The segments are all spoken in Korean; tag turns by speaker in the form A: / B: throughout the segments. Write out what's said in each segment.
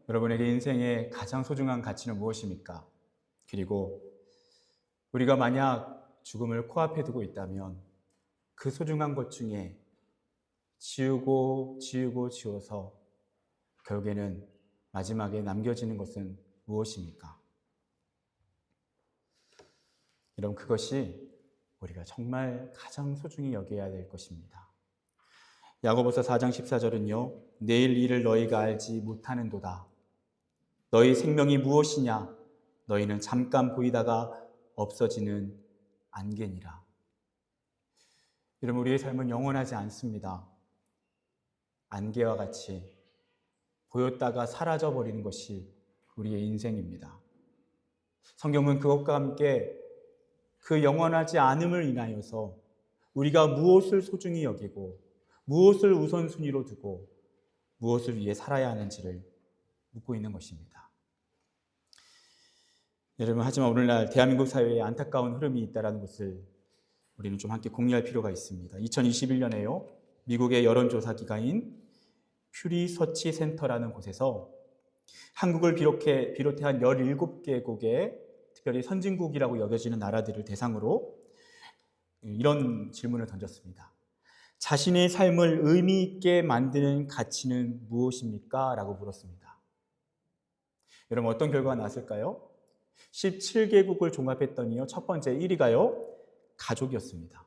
A: 여러분에게 인생의 가장 소중한 가치는 무엇입니까? 그리고 우리가 만약 죽음을 코앞에 두고 있다면 그 소중한 것 중에 지워서 결국에는 마지막에 남겨지는 것은 무엇입니까? 여러분, 그것이 우리가 정말 가장 소중히 여겨야 될 것입니다. 야고보서 4장 14절은요. 내일 일을 너희가 알지 못하는도다. 너희 생명이 무엇이냐? 너희는 잠깐 보이다가 없어지는 안개니라. 여러분, 우리의 삶은 영원하지 않습니다. 안개와 같이 보였다가 사라져버리는 것이 우리의 인생입니다. 성경은 그것과 함께 그 영원하지 않음을 인하여서 우리가 무엇을 소중히 여기고 무엇을 우선순위로 두고 무엇을 위해 살아야 하는지를 묻고 있는 것입니다. 여러분, 하지만 오늘날 대한민국 사회에 안타까운 흐름이 있다는 것을 우리는 좀 함께 공유할 필요가 있습니다. 2021년에요. 미국의 여론조사 기관인 퓨리 서치 센터라는 곳에서 한국을 비롯한 17개국의 특별히 선진국이라고 여겨지는 나라들을 대상으로 이런 질문을 던졌습니다. 자신의 삶을 의미 있게 만드는 가치는 무엇입니까? 라고 물었습니다. 여러분, 어떤 결과가 나왔을까요? 17개국을 종합했더니요. 첫 번째 1위가요. 가족이었습니다.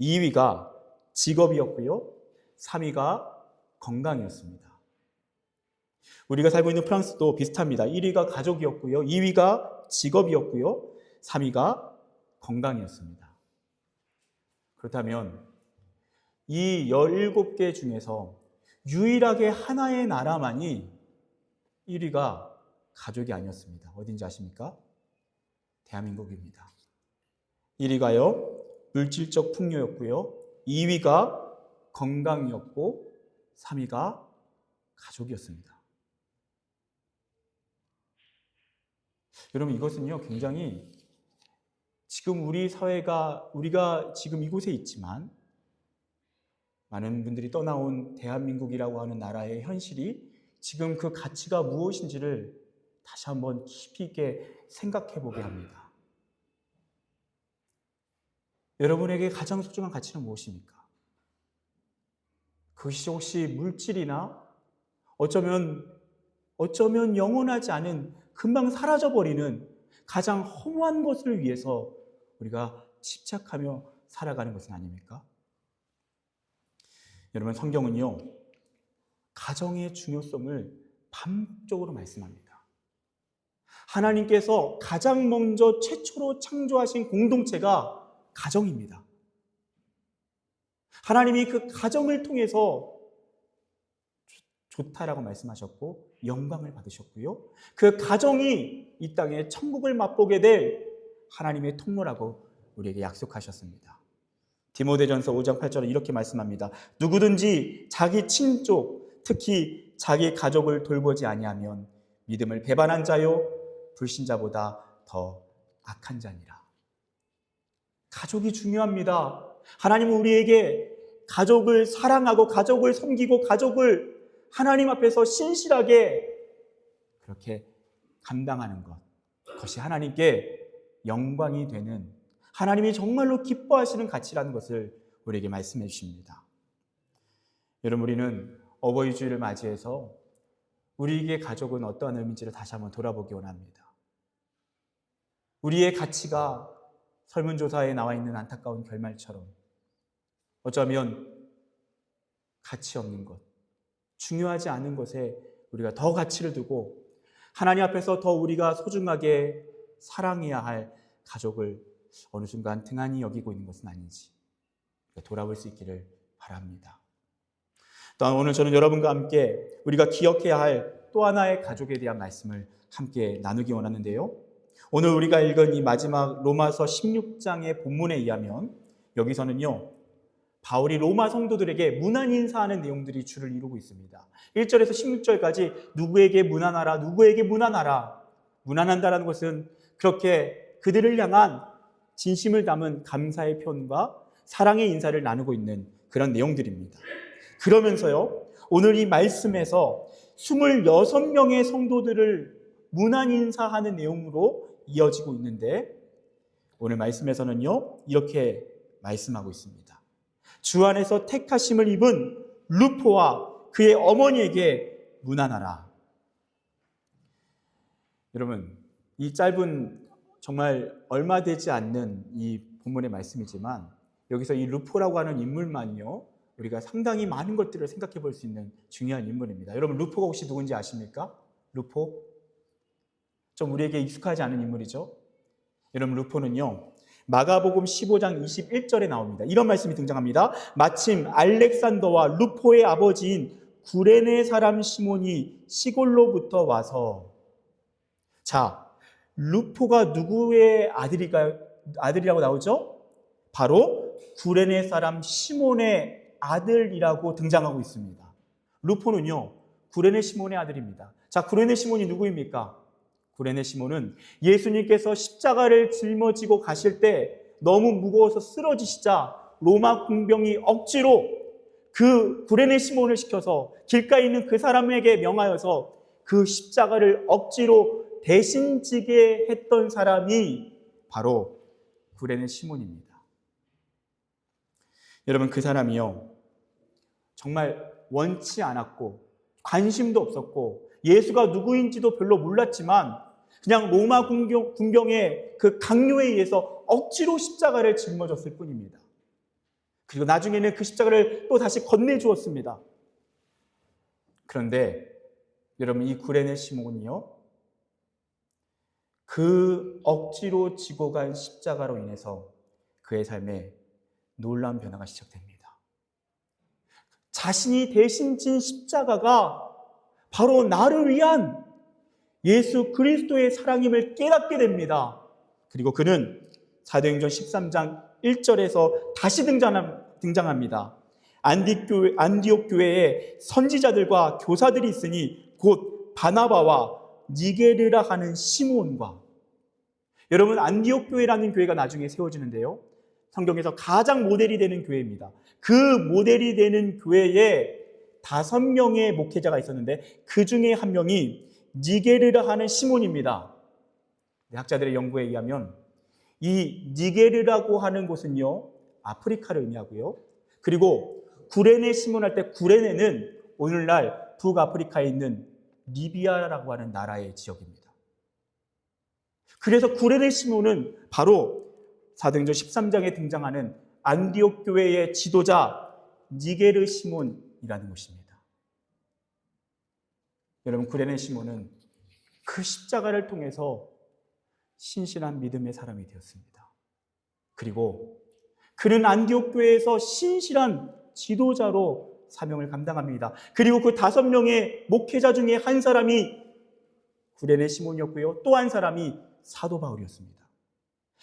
A: 2위가 직업이었고요. 3위가 건강이었습니다. 우리가 살고 있는 프랑스도 비슷합니다. 1위가 가족이었고요. 2위가 직업이었고요. 3위가 건강이었습니다. 그렇다면 이 17개 중에서 유일하게 하나의 나라만이 1위가 가족이 아니었습니다. 어딘지 아십니까? 대한민국입니다. 1위가요, 물질적 풍요였고요. 2위가 건강이었고 3위가 가족이었습니다. 여러분, 이것은요, 굉장히 지금 우리 사회가, 우리가 지금 이곳에 있지만 많은 분들이 떠나온 대한민국이라고 하는 나라의 현실이 지금 그 가치가 무엇인지를 다시 한번 깊이 있게 생각해 보게 합니다. 여러분에게 가장 소중한 가치는 무엇입니까? 그것이 혹시 물질이나 어쩌면 영원하지 않은 금방 사라져버리는 가장 허무한 것을 위해서 우리가 집착하며 살아가는 것은 아닙니까? 여러분, 성경은요, 가정의 중요성을 반복적으로 말씀합니다. 하나님께서 가장 먼저 최초로 창조하신 공동체가 가정입니다. 하나님이 그 가정을 통해서 좋다라고 말씀하셨고 영광을 받으셨고요. 그 가정이 이 땅에 천국을 맛보게 될 하나님의 통로라고 우리에게 약속하셨습니다. 디모데전서 5장 8절에 이렇게 말씀합니다. 누구든지 자기 친족, 특히 자기 가족을 돌보지 아니하면 믿음을 배반한 자요 불신자보다 더 악한 자니라. 가족이 중요합니다. 하나님은 우리에게 가족을 사랑하고 가족을 섬기고 가족을 하나님 앞에서 신실하게 그렇게 감당하는 것, 그것이 하나님께 영광이 되는, 하나님이 정말로 기뻐하시는 가치라는 것을 우리에게 말씀해 주십니다. 여러분, 우리는 어버이 주일을 맞이해서 우리에게 가족은 어떠한 의미인지를 다시 한번 돌아보기 원합니다. 우리의 가치가 설문조사에 나와 있는 안타까운 결말처럼 어쩌면 가치 없는 것, 중요하지 않은 것에 우리가 더 가치를 두고 하나님 앞에서 더 우리가 소중하게 사랑해야 할 가족을 어느 순간 등한히 여기고 있는 것은 아닌지 돌아볼 수 있기를 바랍니다. 또한 오늘 저는 여러분과 함께 우리가 기억해야 할 또 하나의 가족에 대한 말씀을 함께 나누기 원하는데요. 오늘 우리가 읽은 이 마지막 로마서 16장의 본문에 의하면 여기서는요, 바울이 로마 성도들에게 문안 인사하는 내용들이 주를 이루고 있습니다. 1절에서 16절까지 누구에게 문안하라, 누구에게 문안하라. 문안한다라는 것은 그렇게 그들을 향한 진심을 담은 감사의 표현과 사랑의 인사를 나누고 있는 그런 내용들입니다. 그러면서요, 오늘 이 말씀에서 26명의 성도들을 문안 인사하는 내용으로 이어지고 있는데 오늘 말씀에서는요, 이렇게 말씀하고 있습니다. 주 안에서 택하심을 입은 루포와 그의 어머니에게 문안하라. 여러분, 이 짧은 정말 얼마 되지 않는 이 본문의 말씀이지만 여기서 이 루포라고 하는 인물만요, 우리가 상당히 많은 것들을 생각해 볼 수 있는 중요한 인물입니다. 여러분, 루포가 혹시 누군지 아십니까? 루포? 좀 우리에게 익숙하지 않은 인물이죠. 여러분, 루포는요, 마가복음 15장 21절에 나옵니다. 이런 말씀이 등장합니다. 마침 알렉산더와 루포의 아버지인 구레네 사람 시몬이 시골로부터 와서. 자, 루포가 누구의 아들이라고 나오죠? 바로 구레네 사람 시몬의 아들이라고 등장하고 있습니다. 루포는요, 구레네 시몬의 아들입니다. 자, 구레네 시몬이 누구입니까? 구레네 시몬은 예수님께서 십자가를 짊어지고 가실 때 너무 무거워서 쓰러지시자 로마 군병이 억지로 그 구레네 시몬을 시켜서 길가에 있는 그 사람에게 명하여서 그 십자가를 억지로 대신 지게 했던 사람이 바로 구레네 시몬입니다. 여러분, 그 사람이요, 정말 원치 않았고 관심도 없었고 예수가 누구인지도 별로 몰랐지만 그냥 로마 군병의 그 강요에 의해서 억지로 십자가를 짊어졌을 뿐입니다. 그리고 나중에는 그 십자가를 또 다시 건네주었습니다. 그런데 여러분, 이 구레네 시몬이요, 그 억지로 지고 간 십자가로 인해서 그의 삶에 놀라운 변화가 시작됩니다. 자신이 대신 진 십자가가 바로 나를 위한 예수 그리스도의 사랑임을 깨닫게 됩니다. 그리고 그는 사도행전 13장 1절에서 다시 등장합니다. 안디옥 교회에 선지자들과 교사들이 있으니 곧 바나바와 니게르라 하는 시몬과. 여러분, 안디옥 교회라는 교회가 나중에 세워지는데요, 성경에서 가장 모델이 되는 교회입니다. 그 모델이 되는 교회에 5명의 목회자가 있었는데 그 중에 한 명이 니게르라 하는 시몬입니다. 학자들의 연구에 의하면 이 니게르라고 하는 곳은요, 아프리카를 의미하고요, 그리고 구레네 시몬 할 때 구레네는 오늘날 북아프리카에 있는 리비아라고 하는 나라의 지역입니다. 그래서 구레네 시몬은 바로 사도행전 13장에 등장하는 안디옥 교회의 지도자 니게르 시몬이라는 것입니다. 여러분, 구레네 시몬은 그 십자가를 통해서 신실한 믿음의 사람이 되었습니다. 그리고 그는 안디옥 교회에서 신실한 지도자로 사명을 감당합니다. 그리고 그 5명의 목회자 중에 한 사람이 구레네 시몬이었고요, 또 한 사람이 사도 바울이었습니다.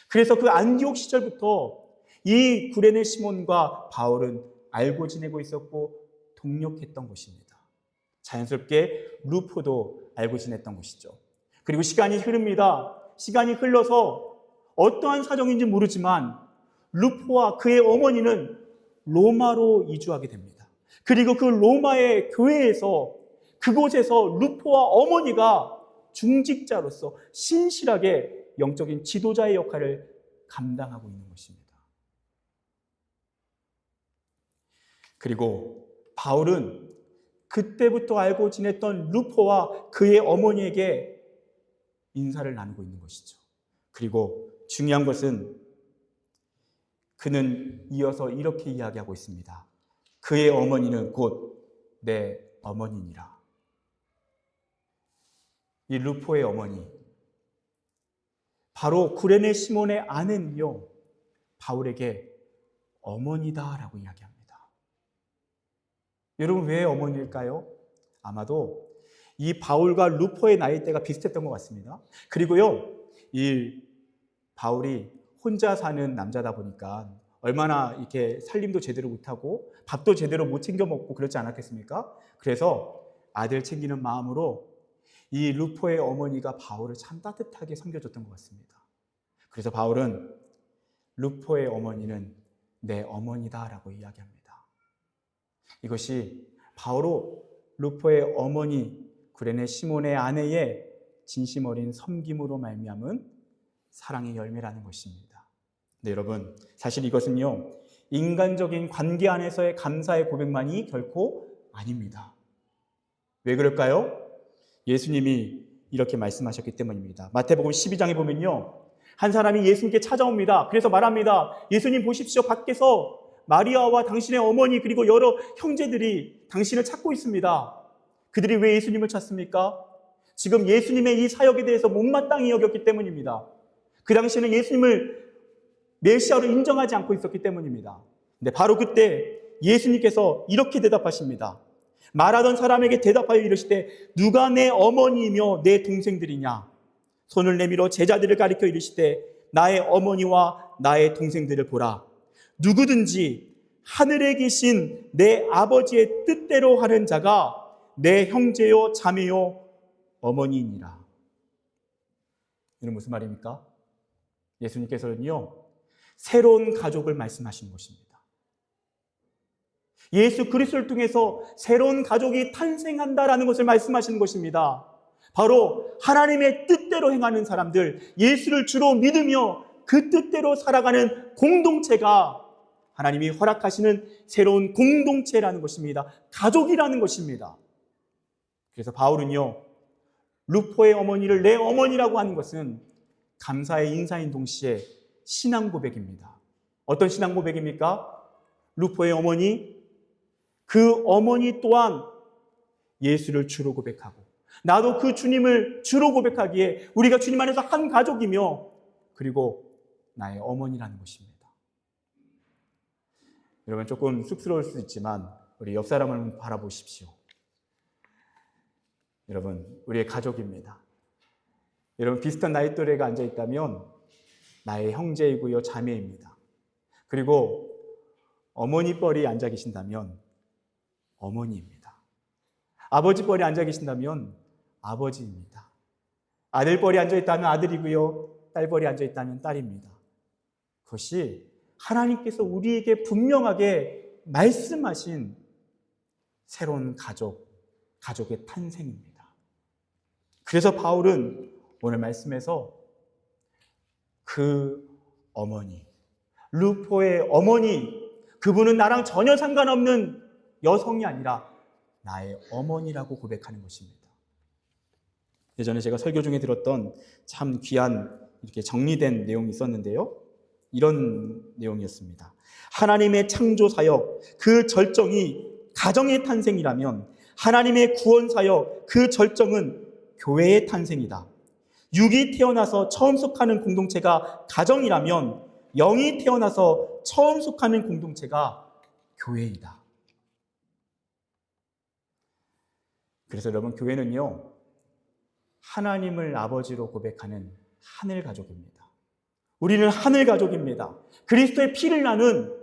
A: 그래서 그 안디옥 시절부터 이 구레네 시몬과 바울은 알고 지내고 있었고 동력했던 것입니다. 자연스럽게 루포도 알고 지냈던 것이죠. 그리고 시간이 흐릅니다. 시간이 흘러서 어떠한 사정인지 모르지만 루포와 그의 어머니는 로마로 이주하게 됩니다. 그리고 그 로마의 교회에서, 그곳에서 루포와 어머니가 중직자로서 신실하게 영적인 지도자의 역할을 감당하고 있는 것입니다. 그리고 바울은 그때부터 알고 지냈던 루포와 그의 어머니에게 인사를 나누고 있는 것이죠. 그리고 중요한 것은 그는 이어서 이렇게 이야기하고 있습니다. 그의 어머니는 곧 내 어머니니라. 이 루포의 어머니, 바로 구레네 시몬의 아내는요, 바울에게 어머니다라고 이야기합니다. 여러분, 왜 어머니일까요? 아마도 이 바울과 루포의 나이대가 비슷했던 것 같습니다. 그리고요, 이 바울이 혼자 사는 남자다 보니까 얼마나 이렇게 살림도 제대로 못하고 밥도 제대로 못 챙겨 먹고 그렇지 않았겠습니까? 그래서 아들 챙기는 마음으로 이 루포의 어머니가 바울을 참 따뜻하게 섬겨줬던 것 같습니다. 그래서 바울은 루포의 어머니는 내 어머니다라고 이야기합니다. 이것이 루포의 어머니 구레네 시몬의 아내의 진심 어린 섬김으로 말미암은 사랑의 열매라는 것입니다. 네, 여러분, 사실 이것은요, 인간적인 관계 안에서의 감사의 고백만이 결코 아닙니다. 왜 그럴까요? 예수님이 이렇게 말씀하셨기 때문입니다. 마태복음 12장에 보면요, 한 사람이 예수님께 찾아옵니다. 그래서 말합니다. 예수님 보십시오. 밖에서 마리아와 당신의 어머니 그리고 여러 형제들이 당신을 찾고 있습니다. 그들이 왜 예수님을 찾습니까? 지금 예수님의 이 사역에 대해서 못마땅히 여겼기 때문입니다. 그 당시에는 예수님을 메시아로 인정하지 않고 있었기 때문입니다. 근데 바로 그때 예수님께서 이렇게 대답하십니다. 말하던 사람에게 대답하여 이르시되 누가 내 어머니이며 내 동생들이냐? 손을 내밀어 제자들을 가리켜 이르시되 나의 어머니와 나의 동생들을 보라. 누구든지 하늘에 계신 내 아버지의 뜻대로 하는 자가 내 형제요 자매요 어머니이니라. 이는 무슨 말입니까? 예수님께서는요, 새로운 가족을 말씀하시는 것입니다. 예수 그리스도를 통해서 새로운 가족이 탄생한다라는 것을 말씀하시는 것입니다. 바로 하나님의 뜻대로 행하는 사람들, 예수를 주로 믿으며 그 뜻대로 살아가는 공동체가 하나님이 허락하시는 새로운 공동체라는 것입니다. 가족이라는 것입니다. 그래서 바울은요, 루포의 어머니를 내 어머니라고 하는 것은 감사의 인사인 동시에 신앙 고백입니다. 어떤 신앙 고백입니까? 루포의 어머니, 그 어머니 또한 예수를 주로 고백하고 나도 그 주님을 주로 고백하기에 우리가 주님 안에서 한 가족이며 그리고 나의 어머니라는 것입니다. 여러분, 조금 쑥스러울 수 있지만 우리 옆 사람을 바라보십시오. 여러분, 우리의 가족입니다. 여러분, 비슷한 나이 또래가 앉아있다면 나의 형제이고요 자매입니다. 그리고 어머니 뻘이 앉아 계신다면 어머니입니다. 아버지 뻘이 앉아 계신다면 아버지입니다. 아들 뻘이 앉아있다면 아들이고요 딸 뻘이 앉아있다면 딸입니다. 그것이 하나님께서 우리에게 분명하게 말씀하신 새로운 가족의 탄생입니다. 그래서 바울은 오늘 말씀에서 그 어머니, 루포의 어머니, 그분은 나랑 전혀 상관없는 여성이 아니라 나의 어머니라고 고백하는 것입니다. 예전에 제가 설교 중에 들었던 참 귀한 이렇게 정리된 내용이 있었는데요. 이런 내용이었습니다. 하나님의 창조 사역, 그 절정이 가정의 탄생이라면 하나님의 구원 사역, 그 절정은 교회의 탄생이다. 육이 태어나서 처음 속하는 공동체가 가정이라면 영이 태어나서 처음 속하는 공동체가 교회이다. 그래서 여러분, 교회는요, 하나님을 아버지로 고백하는 하늘 가족입니다. 우리는 하늘 가족입니다. 그리스도의 피를 나눈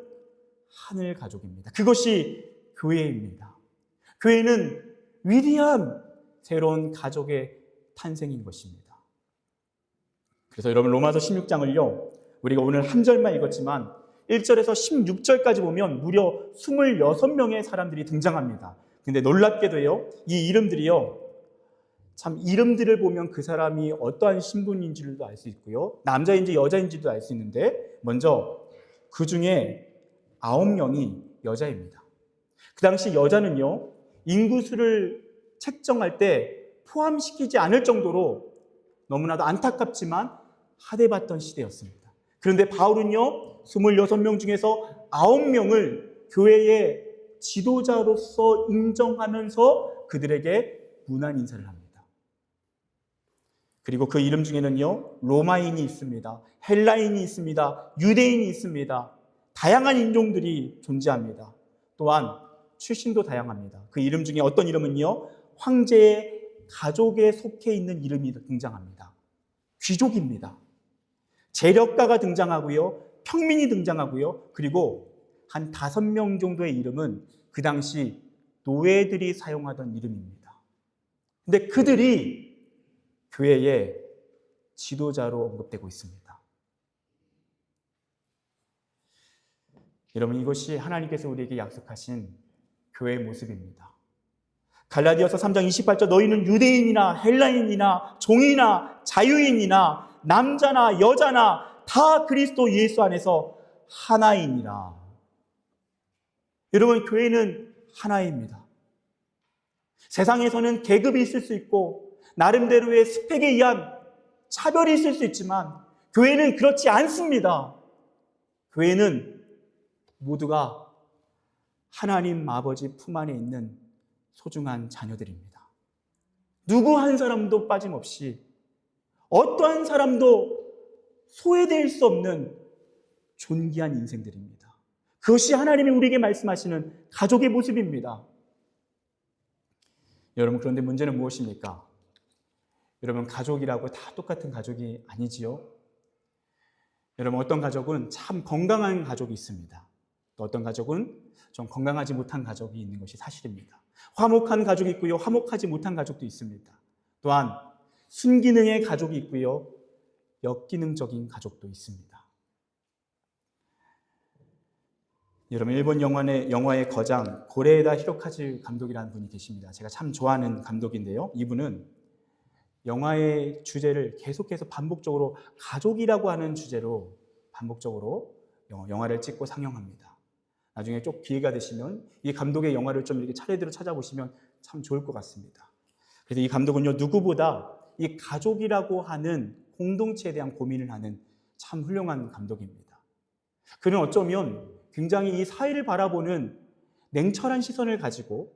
A: 하늘 가족입니다. 그것이 교회입니다. 교회는 위대한 새로운 가족의 탄생인 것입니다. 그래서 여러분, 로마서 16장을요, 우리가 오늘 한 절만 읽었지만 1절에서 16절까지 보면 무려 26명의 사람들이 등장합니다. 근데 놀랍게도요, 이 이름들이요, 참 이름들을 보면 그 사람이 어떠한 신분인지도 알 수 있고요, 남자인지 여자인지도 알 수 있는데, 먼저 그 중에 9명이 여자입니다. 그 당시 여자는요, 인구수를 책정할 때 포함시키지 않을 정도로 너무나도 안타깝지만 하대받던 시대였습니다. 그런데 바울은요, 26명 중에서 9명을 교회의 지도자로서 인정하면서 그들에게 문안 인사를 합니다. 그리고 그 이름 중에는요, 로마인이 있습니다. 헬라인이 있습니다. 유대인이 있습니다. 다양한 인종들이 존재합니다. 또한 출신도 다양합니다. 그 이름 중에 어떤 이름은요, 황제의 가족에 속해 있는 이름이 등장합니다. 귀족입니다. 재력가가 등장하고요, 평민이 등장하고요, 그리고 한 5명 정도의 이름은 그 당시 노예들이 사용하던 이름입니다. 근데 그들이 교회의 지도자로 언급되고 있습니다. 여러분, 이것이 하나님께서 우리에게 약속하신 교회의 모습입니다. 갈라디아서 3장 28절 너희는 유대인이나 헬라인이나 종이나 자유인이나 남자나 여자나 다 그리스도 예수 안에서 하나이니라. 여러분, 교회는 하나입니다. 세상에서는 계급이 있을 수 있고 나름대로의 스펙에 의한 차별이 있을 수 있지만 교회는 그렇지 않습니다. 교회는 모두가 하나님 아버지 품 안에 있는 소중한 자녀들입니다. 누구 한 사람도 빠짐없이 어떠한 사람도 소외될 수 없는 존귀한 인생들입니다. 그것이 하나님이 우리에게 말씀하시는 가족의 모습입니다. 여러분, 그런데 문제는 무엇입니까? 여러분, 가족이라고 다 똑같은 가족이 아니지요. 여러분, 어떤 가족은 참 건강한 가족이 있습니다. 또 어떤 가족은 좀 건강하지 못한 가족이 있는 것이 사실입니다. 화목한 가족이 있고요, 화목하지 못한 가족도 있습니다. 또한 순기능의 가족이 있고요, 역기능적인 가족도 있습니다. 여러분, 일본 영화의 거장 고레에다 히로카즈 감독이라는 분이 계십니다. 제가 참 좋아하는 감독인데요. 이분은 영화의 주제를 계속해서 반복적으로 가족이라고 하는 주제로 반복적으로 영화를 찍고 상영합니다. 나중에 좀 기회가 되시면 이 감독의 영화를 좀 이렇게 차례대로 찾아보시면 참 좋을 것 같습니다. 그래서 이 감독은요, 누구보다 이 가족이라고 하는 공동체에 대한 고민을 하는 참 훌륭한 감독입니다. 그는 어쩌면 굉장히 이 사회를 바라보는 냉철한 시선을 가지고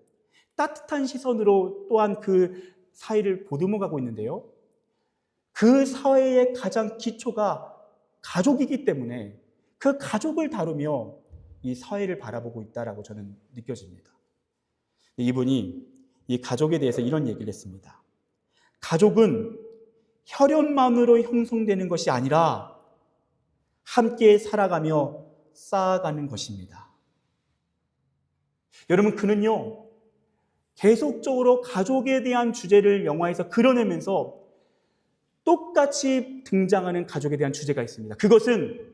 A: 따뜻한 시선으로 또한 그 사회를 보듬어가고 있는데요. 그 사회의 가장 기초가 가족이기 때문에 그 가족을 다루며 이 사회를 바라보고 있다라고 저는 느껴집니다. 이분이 이 가족에 대해서 이런 얘기를 했습니다. 가족은 혈연만으로 형성되는 것이 아니라 함께 살아가며 쌓아가는 것입니다. 여러분, 그는요, 계속적으로 가족에 대한 주제를 영화에서 그려내면서 똑같이 등장하는 가족에 대한 주제가 있습니다. 그것은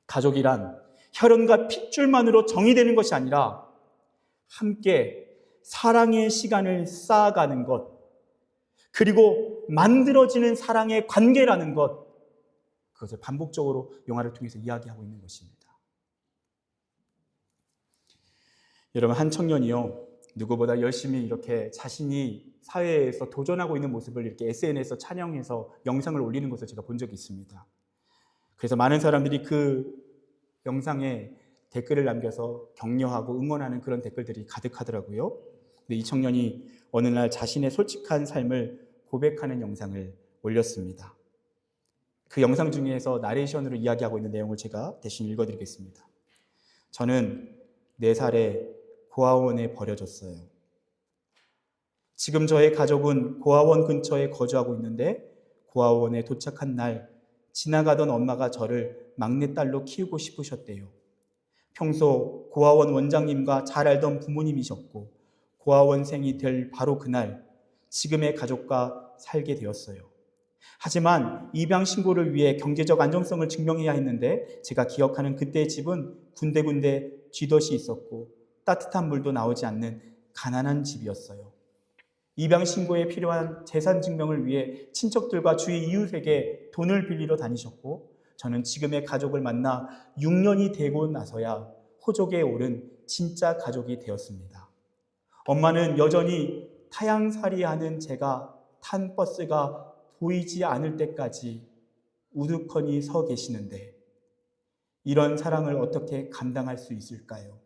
A: 가족이란 혈연과 핏줄만으로 정의되는 것이 아니라 함께 사랑의 시간을 쌓아가는 것, 그리고 만들어지는 사랑의 관계라는 것, 그것을 반복적으로 영화를 통해서 이야기하고 있는 것입니다. 여러분, 한 청년이요, 누구보다 열심히 이렇게 자신이 사회에서 도전하고 있는 모습을 이렇게 SNS에서 촬영해서 영상을 올리는 것을 제가 본 적이 있습니다. 그래서 많은 사람들이 그 영상에 댓글을 남겨서 격려하고 응원하는 그런 댓글들이 가득하더라고요. 근데 이 청년이 어느 날 자신의 솔직한 삶을 고백하는 영상을 올렸습니다. 그 영상 중에서 나레이션으로 이야기하고 있는 내용을 제가 대신 읽어드리겠습니다. 저는 4살에 고아원에 버려졌어요. 지금 저의 가족은 고아원 근처에 거주하고 있는데 고아원에 도착한 날 지나가던 엄마가 저를 막내딸로 키우고 싶으셨대요. 평소 고아원 원장님과 잘 알던 부모님이셨고 고아원생이 될 바로 그날 지금의 가족과 살게 되었어요. 하지만 입양 신고를 위해 경제적 안정성을 증명해야 했는데 제가 기억하는 그때의 집은 군데군데 쥐덫이 있었고 따뜻한 물도 나오지 않는 가난한 집이었어요. 입양 신고에 필요한 재산 증명을 위해 친척들과 주위 이웃에게 돈을 빌리러 다니셨고 저는 지금의 가족을 만나 6년이 되고 나서야 호족에 오른 진짜 가족이 되었습니다. 엄마는 여전히 타양살이하는 제가 탄 버스가 보이지 않을 때까지 우두커니 서 계시는데 이런 사랑을 어떻게 감당할 수 있을까요?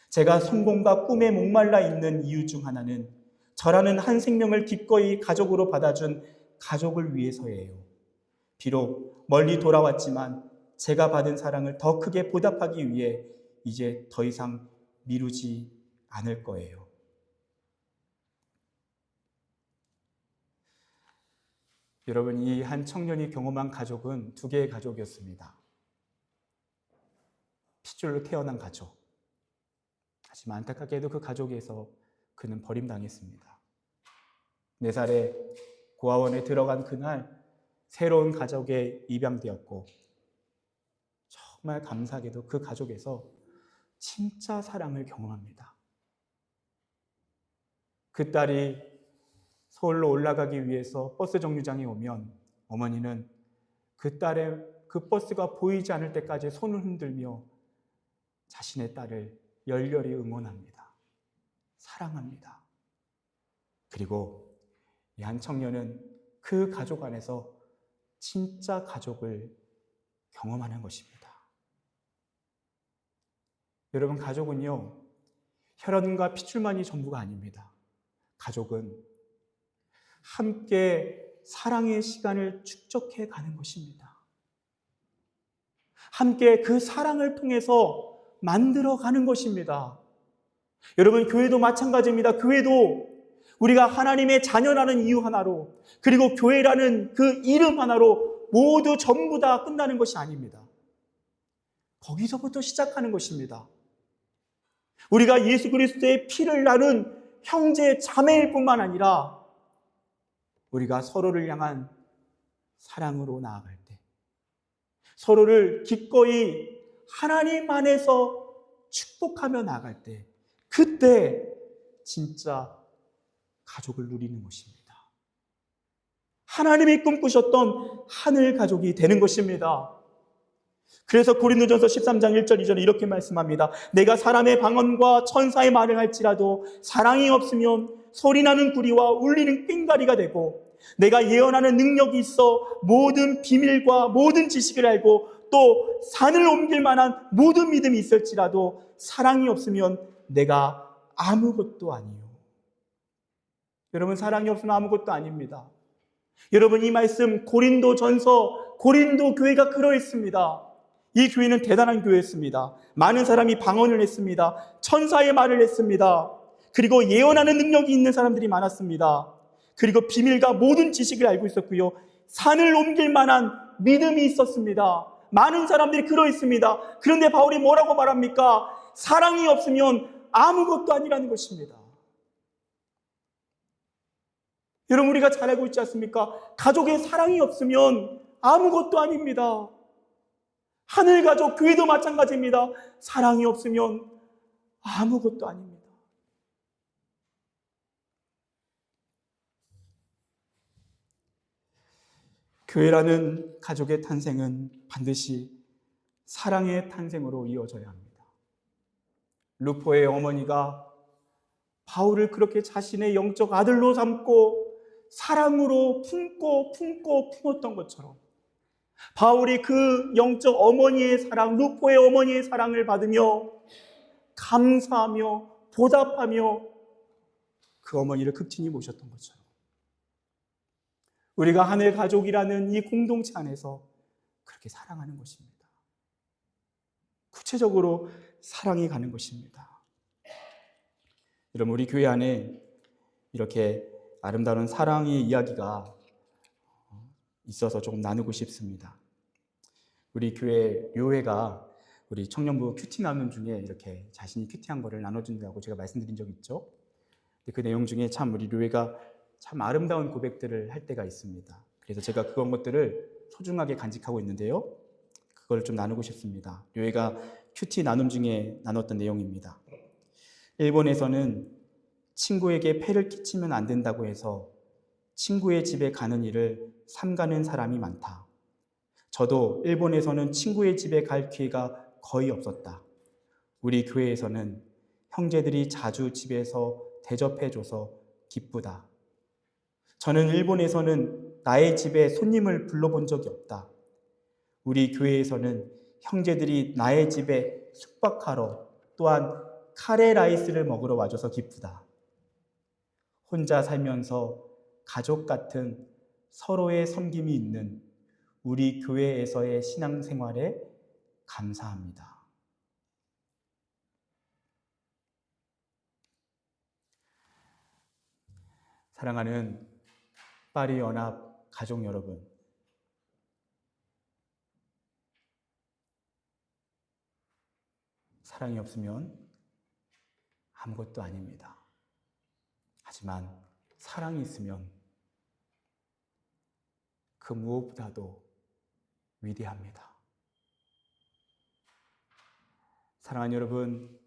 A: 제가 성공과 꿈에 목말라 있는 이유 중 하나는 저라는 한 생명을 기꺼이 가족으로 받아준 가족을 위해서예요. 비록 멀리 돌아왔지만 제가 받은 사랑을 더 크게 보답하기 위해 이제 더 이상 미루지 않을 거예요. 여러분, 이 한 청년이 경험한 가족은 2개의 가족이었습니다. 핏줄로 태어난 가족. 하지만 안타깝게도 그 가족에서 그는 버림당했습니다. 4살에 고아원에 들어간 그날 새로운 가족에 입양되었고 정말 감사하게도 그 가족에서 진짜 사랑을 경험합니다. 그 딸이 서울로 올라가기 위해서 버스 정류장에 오면 어머니는 그 딸의 그 버스가 보이지 않을 때까지 손을 흔들며 자신의 딸을 열렬히 응원합니다. 사랑합니다. 그리고 이 한 청년은 그 가족 안에서 진짜 가족을 경험하는 것입니다. 여러분, 가족은요, 혈연과 핏줄만이 전부가 아닙니다. 가족은 함께 사랑의 시간을 축적해 가는 것입니다. 함께 그 사랑을 통해서 만들어 가는 것입니다. 여러분, 교회도 마찬가지입니다. 교회도 우리가 하나님의 자녀라는 이유 하나로, 그리고 교회라는 그 이름 하나로 모두 전부 다 끝나는 것이 아닙니다. 거기서부터 시작하는 것입니다. 우리가 예수 그리스도의 피를 나눈 형제 자매일 뿐만 아니라 우리가 서로를 향한 사랑으로 나아갈 때, 서로를 기꺼이 하나님 안에서 축복하며 나아갈 때, 그때 진짜 가족을 누리는 것입니다. 하나님이 꿈꾸셨던 하늘 가족이 되는 것입니다. 그래서 고린도전서 13장 1절 2절에 이렇게 말씀합니다. 내가 사람의 방언과 천사의 말을 할지라도 사랑이 없으면 소리나는 구리와 울리는 꽹과리가 되고, 내가 예언하는 능력이 있어 모든 비밀과 모든 지식을 알고 또 산을 옮길 만한 모든 믿음이 있을지라도 사랑이 없으면 내가 아무것도 아니요. 여러분, 사랑이 없으면 아무것도 아닙니다. 여러분, 이 말씀 고린도전서, 고린도 교회가 그러했습니다. 이 교회는 대단한 교회였습니다. 많은 사람이 방언을 했습니다. 천사의 말을 했습니다. 그리고 예언하는 능력이 있는 사람들이 많았습니다. 그리고 비밀과 모든 지식을 알고 있었고요. 산을 옮길 만한 믿음이 있었습니다. 많은 사람들이 그러했습니다. 그런데 바울이 뭐라고 말합니까? 사랑이 없으면 아무것도 아니라는 것입니다. 여러분, 우리가 잘 알고 있지 않습니까? 가족의 사랑이 없으면 아무것도 아닙니다. 하늘 가족, 교회도 마찬가지입니다. 사랑이 없으면 아무것도 아닙니다. 교회라는 가족의 탄생은 반드시 사랑의 탄생으로 이어져야 합니다. 루포의 어머니가 바울을 그렇게 자신의 영적 아들로 삼고 사랑으로 품고 품었던 것처럼, 바울이 그 영적 어머니의 사랑, 루포의 어머니의 사랑을 받으며 감사하며 보답하며 그 어머니를 극진히 모셨던 것처럼, 우리가 하늘 가족이라는 이 공동체 안에서 그렇게 사랑하는 것입니다. 구체적으로 사랑이 가는 것입니다. 여러분, 우리 교회 안에 이렇게 아름다운 사랑의 이야기가 있어서 조금 나누고 싶습니다. 우리 교회 묘회가 우리 청년부 큐티 나눔 중에 이렇게 자신이 큐티한 거를 나눠준다고 제가 말씀드린 적이 있죠. 그 내용 중에 참 우리 묘회가 참 아름다운 고백들을 할 때가 있습니다. 그래서 제가 그런 것들을 소중하게 간직하고 있는데요. 그걸 좀 나누고 싶습니다. 묘회가 큐티 나눔 중에 나눴던 내용입니다. 일본에서는 친구에게 폐를 끼치면 안 된다고 해서 친구의 집에 가는 일을 삼가는 사람이 많다. 저도 일본에서는 친구의 집에 갈 기회가 거의 없었다. 우리 교회에서는 형제들이 자주 집에서 대접해줘서 기쁘다. 저는 일본에서는 나의 집에 손님을 불러본 적이 없다. 우리 교회에서는 형제들이 나의 집에 숙박하러, 또한 카레 라이스를 먹으러 와줘서 기쁘다. 혼자 살면서 가족 같은 서로의 섬김이 있는 우리 교회에서의 신앙생활에 감사합니다. 사랑하는 파리 연합 가족 여러분, 사랑이 없으면 아무것도 아닙니다. 하지만 사랑이 있으면 그 무엇보다도 위대합니다. 사랑하는 여러분,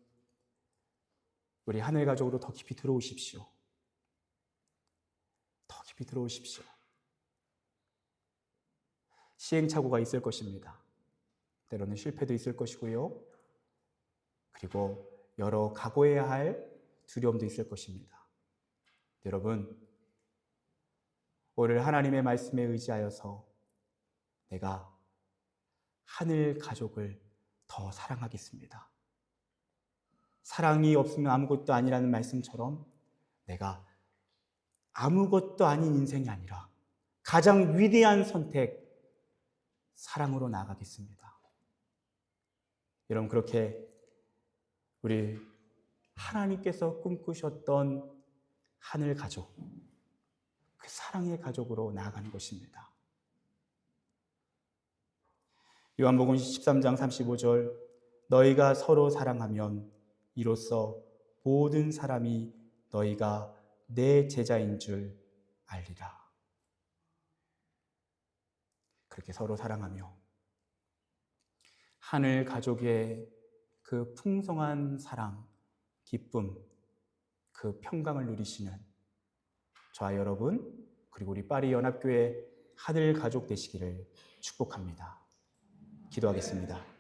A: 우리 하늘 가족으로 더 깊이 들어오십시오. 깊이 들어오십시오. 시행착오가 있을 것입니다. 때로는 실패도 있을 것이고요. 그리고 여러 각오해야 할 두려움도 있을 것입니다. 여러분, 오늘 하나님의 말씀에 의지하여서 내가 하늘 가족을 더 사랑하겠습니다. 사랑이 없으면 아무것도 아니라는 말씀처럼 내가 아무것도 아닌 인생이 아니라 가장 위대한 선택, 사랑으로 나아가겠습니다. 여러분, 그렇게 우리 하나님께서 꿈꾸셨던 하늘 가족, 그 사랑의 가족으로 나아가는 것입니다. 요한복음 13장 35절, 너희가 서로 사랑하면 이로써 모든 사람이 너희가 내 제자인 줄 알리라. 그렇게 서로 사랑하며 하늘 가족의 그 풍성한 사랑, 기쁨, 그 평강을 누리시는 저와 여러분, 그리고 우리 파리 연합교회 하늘 가족 되시기를 축복합니다. 기도하겠습니다.